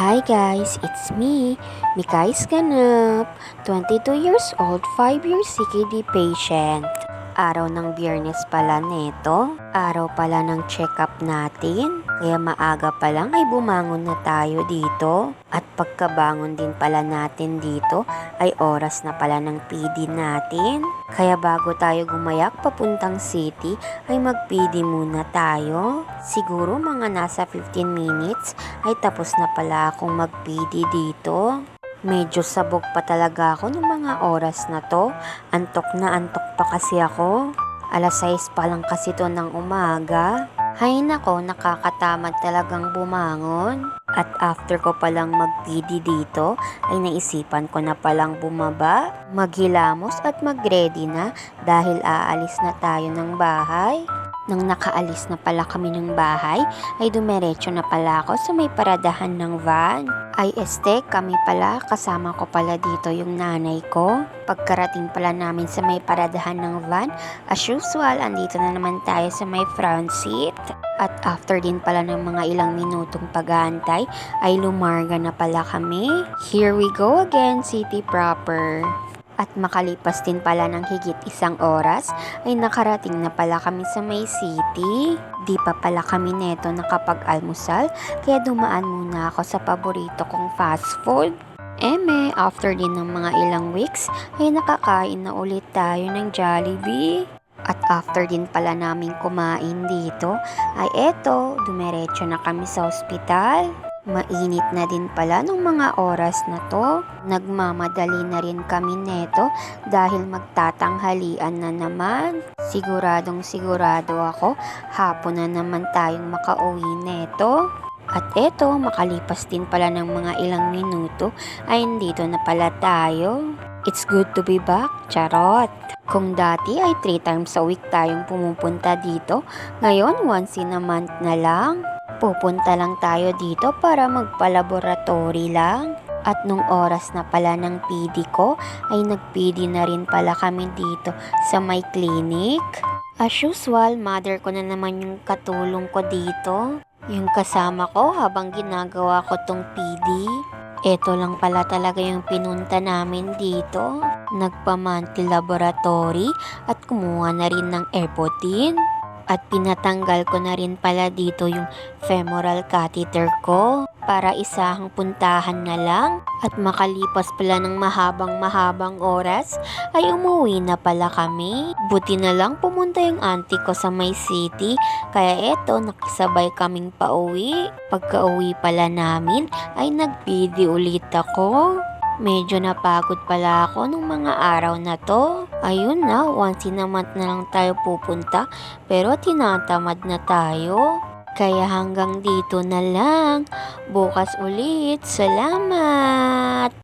Hi guys, it's me, Mikay Sganap, 22 years old, 5 years CKD patient. Araw ng Biyernes pala neto, araw pala ng check-up natin, kaya maaga pa lang ay bumangon na tayo dito. At pagkabangon din pala natin dito ay oras na pala ng PD natin. Kaya bago tayo gumayak papuntang city ay mag-PD muna tayo. Siguro mga nasa 15 minutes ay tapos na pala akong mag-PD dito. Medyo sabog pa talaga ako ng mga oras na to. Antok na antok pa kasi ako. Alas 6 pa lang kasi to ng umaga. Hay nako, nakakatamad talagang bumangon. At after ko palang mag-PD dito, ay naisipan ko na palang bumaba, maghilamos at mag-ready na dahil aalis na tayo ng bahay. Nang nakaalis na pala kami ng bahay, ay dumiretso na pala ako sa may paradahan ng van. Ay kami pala, kasama ko pala dito yung nanay ko. Pagkarating pala namin sa may paradahan ng van, as usual, andito na naman tayo sa may front seat. At after din pala ng mga ilang minutong pag-aantay, ay lumarga na pala kami. Here we go again, city proper. At makalipas din pala ng higit isang oras, ay nakarating na pala kami sa may city. Di pa pala kami neto nakapag-almusal, kaya dumaan muna ako sa paborito kong fast food. After din ng mga ilang weeks, ay nakakain na ulit tayo ng Jollibee. At after din pala namin kumain dito, ay dumiretso na kami sa ospital. Mainit na din pala nung mga oras na to. Nagmamadali na rin kami neto dahil magtatanghalian na naman. Siguradong sigurado ako, hapon na naman tayong makauwi neto. At makalipas din pala ng mga ilang minuto ay nandito na pala tayo. It's good to be back, charot! Kung dati ay 3 times a week tayong pumupunta dito, ngayon once in a month na lang. Pupunta lang tayo dito para magpa-laboratory lang. At nung oras na pala ng PD ko, ay nag-PD na rin pala kami dito sa may clinic. As usual, mother ko na naman yung katulong ko dito. Yung kasama ko habang ginagawa ko tong PD. Ito lang pala talaga yung pinunta namin dito. Nagpa-monthly laboratory at kumuha na rin ng Epotin. At pinatanggal ko na rin pala dito yung femoral catheter ko para isahang puntahan na lang. At makalipas pala ng mahabang oras ay umuwi na pala kami. Buti na lang pumunta yung auntie ko sa may city, kaya nakisabay kaming pauwi. Pagka-uwi pala namin ay nag-PD ulit ako. Medyo napagod pala ako nung mga araw na to. Ayun na, once in a month na lang tayo pupunta, pero tinatamad na tayo. Kaya hanggang dito na lang. Bukas ulit. Salamat!